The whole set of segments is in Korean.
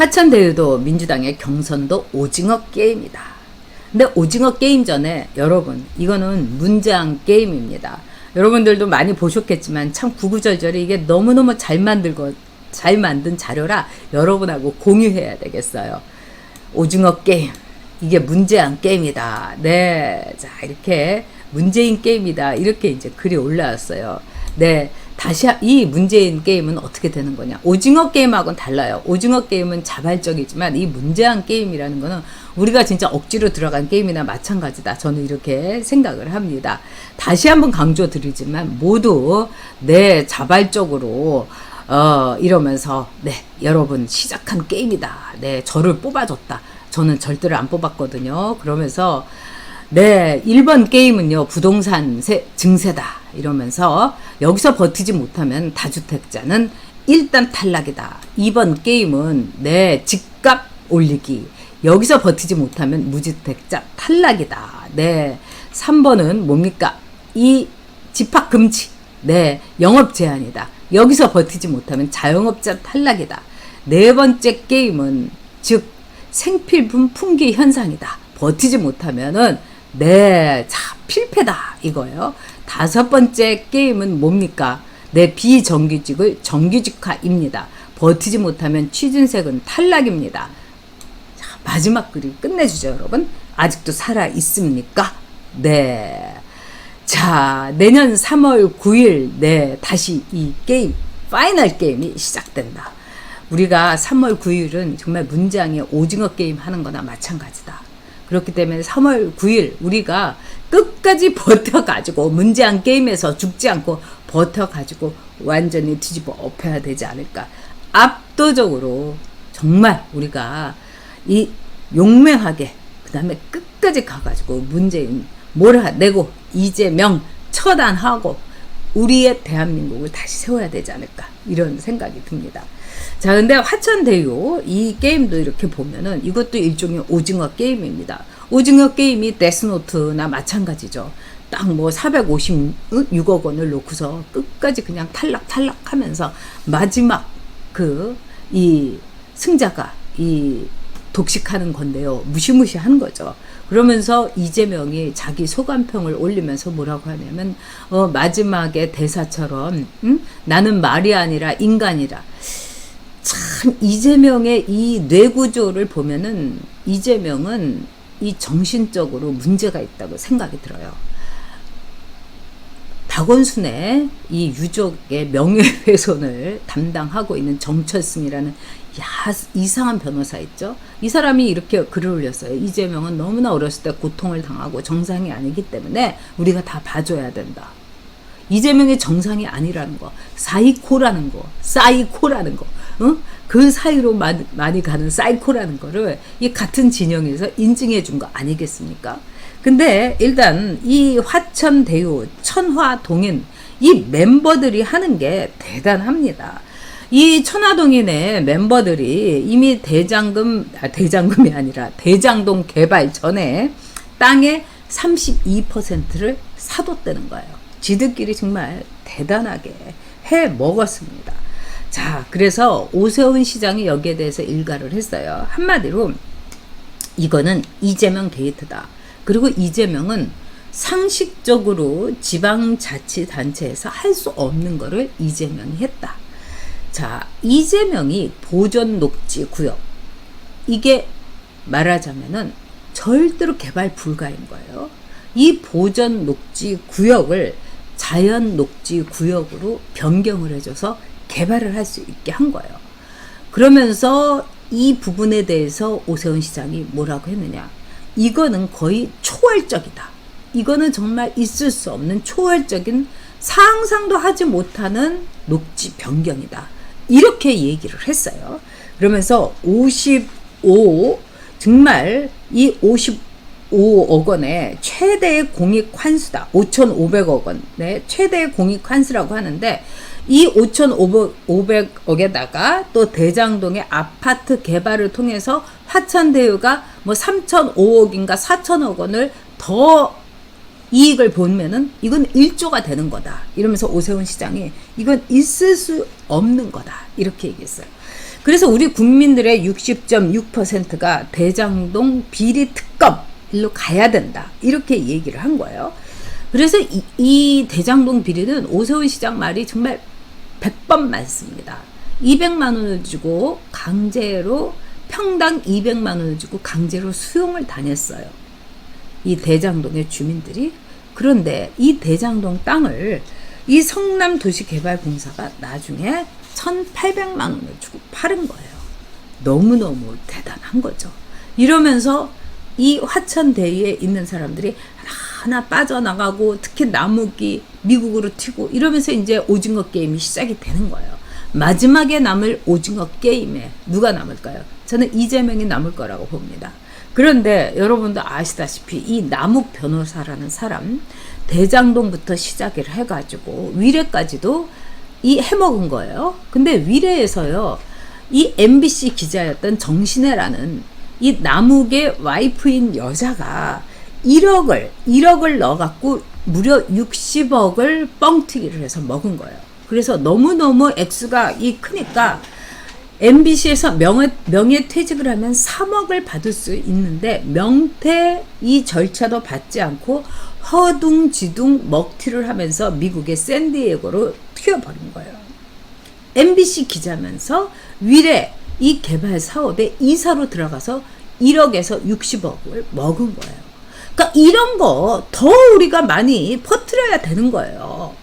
화천대유도 민주당의 경선도 오징어 게임이다. 근데 오징어 게임 전에 여러분 이거는 문제한 게임입니다. 여러분들도 많이 보셨겠지만 참 구구절절히 이게 너무너무 잘 만든 자료라 여러분하고 공유해야 되겠어요. 오징어 게임 이게 문제한 게임이다. 네, 자 이렇게 문재인 게임이다. 이렇게 이제 글이 올라왔어요. 네, 다시 이 문재인 게임은 어떻게 되는 거냐? 오징어 게임하고는 달라요. 오징어 게임은 자발적이지만 이 문제한 게임이라는 거는 우리가 진짜 억지로 들어간 게임이나 마찬가지다. 저는 이렇게 생각을 합니다. 다시 한번 강조드리지만 모두 네 자발적으로 이러면서 네 여러분 시작한 게임이다. 네 저를 뽑아줬다. 저는 절대로 안 뽑았거든요. 그러면서 네 1번 게임은요 부동산 증세다 이러면서 여기서 버티지 못하면 다주택자는 일단 탈락이다. 2번 게임은 네 집값 올리기 여기서 버티지 못하면 무주택자 탈락이다. 네 3번은 뭡니까? 이 집합 금지 네 영업 제한이다. 여기서 버티지 못하면 자영업자 탈락이다. 네 번째 게임은 즉 생필품 품귀 현상이다. 버티지 못하면은 네, 자 필패다 이거예요. 다섯 번째 게임은 뭡니까? 네, 비정규직을 정규직화입니다. 버티지 못하면 취준생은 탈락입니다. 자, 마지막 글이 끝내주죠, 여러분. 아직도 살아 있습니까? 네. 자, 내년 3월 9일 네, 다시 이 게임 파이널 게임이 시작된다. 우리가 3월 9일은 정말 문장의 오징어 게임 하는 거나 마찬가지다. 그렇기 때문에 3월 9일 우리가 끝까지 버텨가지고 문제한 게임에서 죽지 않고 버텨가지고 완전히 뒤집어 엎어야 되지 않을까. 압도적으로 정말 우리가 이 용맹하게 그 다음에 끝까지 가가지고 문재인 몰아내고 이재명 처단하고 우리의 대한민국을 다시 세워야 되지 않을까 이런 생각이 듭니다. 자, 근데 화천대유 이 게임도 이렇게 보면은 이것도 일종의 오징어 게임입니다. 오징어 게임이 데스노트나 마찬가지죠. 딱 뭐 456억 원을 놓고서 끝까지 그냥 탈락 하면서 마지막 이 승자가 이 독식하는 건데요. 무시무시한 거죠. 그러면서 이재명이 자기 소감평을 올리면서 뭐라고 하냐면 마지막에 대사처럼 나는 말이 아니라 인간이라. 참 이재명의 이 뇌구조를 보면은 이재명은 이 정신적으로 문제가 있다고 생각이 들어요. 박원순의 이 유족의 명예훼손을 담당하고 있는 정철승이라는 이상한 변호사 있죠. 이 사람이 이렇게 글을 올렸어요. 이재명은 너무나 어렸을 때 고통을 당하고 정상이 아니기 때문에 우리가 다 봐줘야 된다. 이재명이 정상이 아니라는 거, 사이코라는 거, 그 사이로 많이 가는 사이코라는 거를 이 같은 진영에서 인증해 준 거 아니겠습니까? 근데 일단 이 화천대유, 천화동인 이 멤버들이 하는 게 대단합니다. 이 천화동인의 멤버들이 이미 대장금이 아니라 대장동 개발 전에 땅의 32%를 사뒀다는 거예요. 지들끼리 정말 대단하게 해 먹었습니다. 자, 그래서 오세훈 시장이 여기에 대해서 일가를 했어요. 한마디로 이거는 이재명 게이트다. 그리고 이재명은 상식적으로 지방자치단체에서 할 수 없는 거를 이재명이 했다. 자, 이재명이 보전녹지구역 이게 말하자면은 절대로 개발 불가인 거예요. 이 보전녹지구역을 자연녹지구역으로 변경을 해줘서 개발을 할 수 있게 한 거예요. 그러면서 이 부분에 대해서 오세훈 시장이 뭐라고 했느냐. 이거는 거의 초월적이다. 이거는 정말 있을 수 없는 초월적인 상상도 하지 못하는 녹지 변경이다. 이렇게 얘기를 했어요. 그러면서 55 정말 이 55억 원의 최대의 공익 환수다. 5,500억 원의 최대의 공익 환수라고 하는데 이 5,500억에다가 또 대장동의 아파트 개발을 통해서 화천대유가 뭐 3,005억인가 4,000억 원을 더 이익을 보면은 이건 1조가 되는 거다. 이러면서 오세훈 시장이 이건 있을 수 없는 거다. 이렇게 얘기했어요. 그래서 우리 국민들의 60.6%가 대장동 비리 특검 일로 가야 된다. 이렇게 얘기를 한 거예요. 그래서 이 대장동 비리는 오세훈 시장 말이 정말 100번 맞습니다. 200만 원을 주고 강제로 평당 200만 원을 주고 강제로 수용을 다녔어요. 이 대장동의 주민들이. 그런데 이 대장동 땅을 이 성남도시개발공사가 나중에 1,800만 원을 주고 팔은 거예요. 너무너무 대단한 거죠. 이러면서 이 화천대유에 있는 사람들이 하나 빠져나가고 특히 남욱이 미국으로 튀고 이러면서 이제 오징어 게임이 시작이 되는 거예요. 마지막에 남을 오징어 게임에 누가 남을까요? 저는 이재명이 남을 거라고 봅니다. 그런데 여러분도 아시다시피 이 남욱 변호사라는 사람 대장동부터 시작을 해가지고 위례까지도 이 해먹은 거예요. 근데 위례에서요 이 MBC 기자였던 정신혜라는 이 남욱의 와이프인 여자가 1억을 넣어갖고 무려 60억을 뻥튀기를 해서 먹은 거예요. 그래서 너무너무 액수가 크니까 MBC에서 명예퇴직을 하면 3억을 받을 수 있는데 명태 이 절차도 받지 않고 허둥지둥 먹튀를 하면서 미국의 샌디에고로 튀어버린 거예요. MBC 기자면서 위례 이 개발 사업에 이사로 들어가서 1억에서 60억을 먹은 거예요. 그러니까 이런 거 더 우리가 많이 퍼뜨려야 되는 거예요.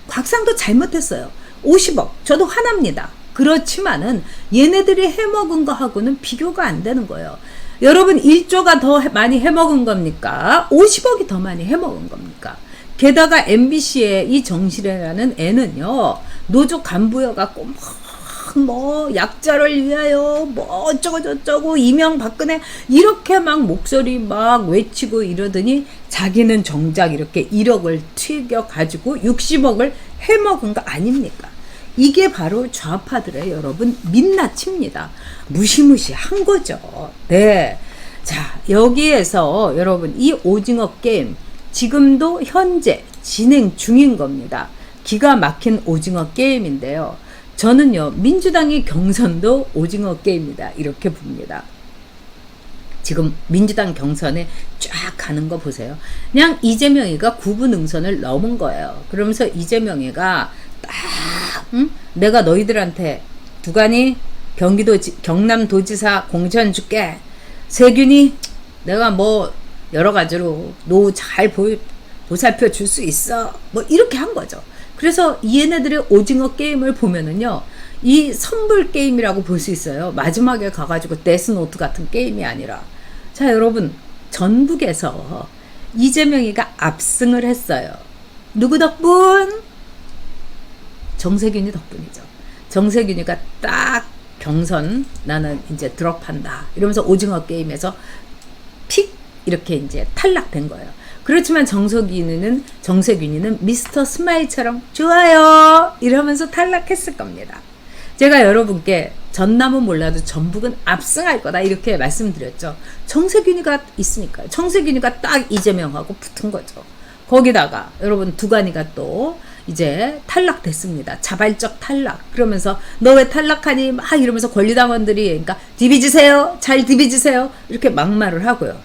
곽상도 잘못했어요. 50억. 저도 화납니다. 그렇지만은 얘네들이 해먹은 거하고는 비교가 안 되는 거예요. 여러분 1조가 더 많이 해먹은 겁니까? 50억이 더 많이 해먹은 겁니까? 게다가 MBC의 이 정실애라는 애는요. 노조 간부여갖고 뭐 약자를 위하여 뭐 어쩌고 저쩌고 이명박근혜 이렇게 막 목소리 막 외치고 이러더니 자기는 정작 이렇게 1억을 튀겨가지고 60억을 해먹은 거 아닙니까? 이게 바로 좌파들의 여러분 민낯입니다. 무시무시한 거죠. 네. 자, 여기에서 여러분 이 오징어 게임 지금도 현재 진행 중인 겁니다. 기가 막힌 오징어 게임인데요. 저는요 민주당의 경선도 오징어 게임이다 이렇게 봅니다. 지금 민주당 경선에 쫙 가는 거 보세요. 그냥 이재명이가 9분 응선을 넘은 거예요. 그러면서 이재명이가 딱 내가 너희들한테 두간이 경남도지사 공천 줄게. 세균이 내가 뭐 여러 가지로 노후 잘 보살펴 줄 수 있어. 뭐 이렇게 한 거죠. 그래서 얘네들의 오징어 게임을 보면은요, 이 선불 게임이라고 볼 수 있어요. 마지막에 가가지고 데스노트 같은 게임이 아니라. 자, 여러분, 전북에서 이재명이가 압승을 했어요. 누구 덕분? 정세균이 덕분이죠. 정세균이가 딱 경선 나는 이제 드롭한다 이러면서 오징어 게임에서 픽 이렇게 이제 탈락된 거예요. 그렇지만 정세균이는 미스터 스마일처럼 좋아요 이러면서 탈락했을 겁니다. 제가 여러분께 전남은 몰라도 전북은 압승할 거다 이렇게 말씀드렸죠. 정세균이가 있으니까요. 정세균이가 딱 이재명하고 붙은 거죠. 거기다가 여러분 두관이가 또 이제 탈락됐습니다. 자발적 탈락. 그러면서 너 왜 탈락하니? 막 이러면서 권리당원들이 그러니까 디비지세요. 잘 디비지세요. 이렇게 막말을 하고요.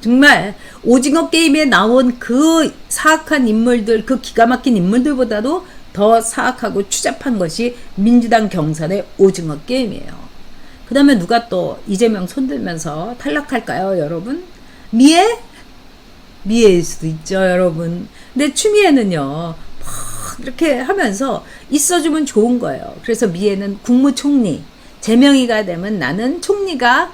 정말 오징어 게임에 나온 그 사악한 인물들, 그 기가 막힌 인물들보다도 더 사악하고 추잡한 것이 민주당 경선의 오징어 게임이에요. 그 다음에 누가 또 이재명 손들면서 탈락할까요, 여러분? 미애? 미애일 수도 있죠, 여러분. 근데 추미애는요, 막 이렇게 하면서 있어주면 좋은 거예요. 그래서 미애는 국무총리, 제명이가 되면 나는 총리가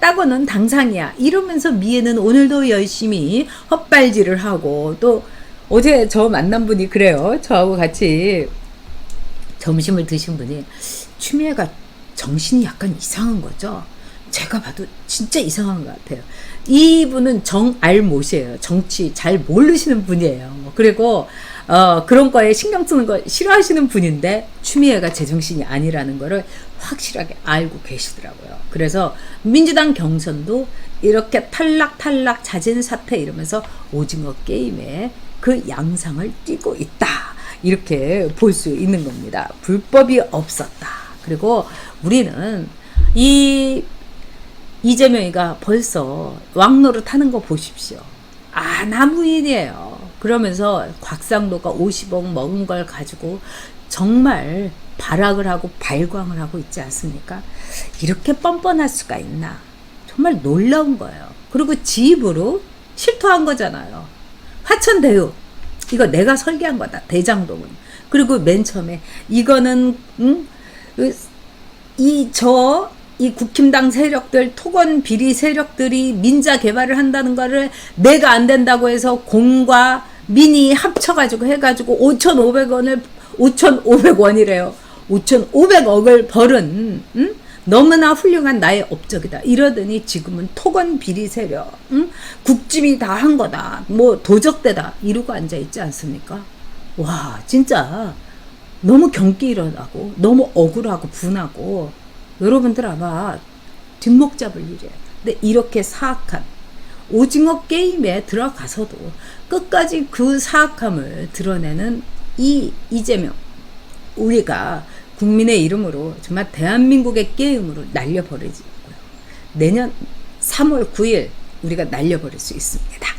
따고는 당상이야 이러면서 미애는 오늘도 열심히 헛발질을 하고 또 어제 저 만난 분이 그래요. 저하고 같이 점심을 드신 분이 추미애가 정신이 약간 이상한 거죠. 제가 봐도 진짜 이상한 것 같아요. 이분은 정알못이에요. 정치 잘 모르시는 분이에요. 그리고 그런 거에 신경 쓰는 거 싫어하시는 분인데 추미애가 제정신이 아니라는 거를 확실하게 알고 계시더라고요. 그래서 민주당 경선도 이렇게 탈락 자진 사퇴 이러면서 오징어 게임에 그 양상을 띠고 있다. 이렇게 볼 수 있는 겁니다. 불법이 없었다. 그리고 우리는 이재명이가 벌써 왕노릇 하는 거 보십시오. 아나무인이에요. 그러면서 곽상도가 50억 먹은 걸 가지고 정말 발악을 하고 발광을 하고 있지 않습니까? 이렇게 뻔뻔할 수가 있나? 정말 놀라운 거예요. 그리고 지 입으로 실토한 거잖아요. 화천대유 이거 내가 설계한 거다. 대장동은. 그리고 맨 처음에 이거는 이 국힘당 세력들, 토건 비리 세력들이 민자 개발을 한다는 거를 내가 안 된다고 해서 공과 민이 합쳐가지고 해가지고 5,500원이래요. 5,500억을 벌은 너무나 훌륭한 나의 업적이다. 이러더니 지금은 토건 비리 세력, 국짐이 다 한 거다. 뭐 도적대다. 이러고 앉아있지 않습니까? 와 진짜 너무 경기 일어나고 너무 억울하고 분하고 여러분들 아마 뒷목 잡을 일이에요. 근데 이렇게 사악한 오징어 게임에 들어가서도 끝까지 그 사악함을 드러내는 이재명, 우리가 국민의 이름으로 정말 대한민국의 게임으로 날려버리고요. 내년 3월 9일 우리가 날려버릴 수 있습니다.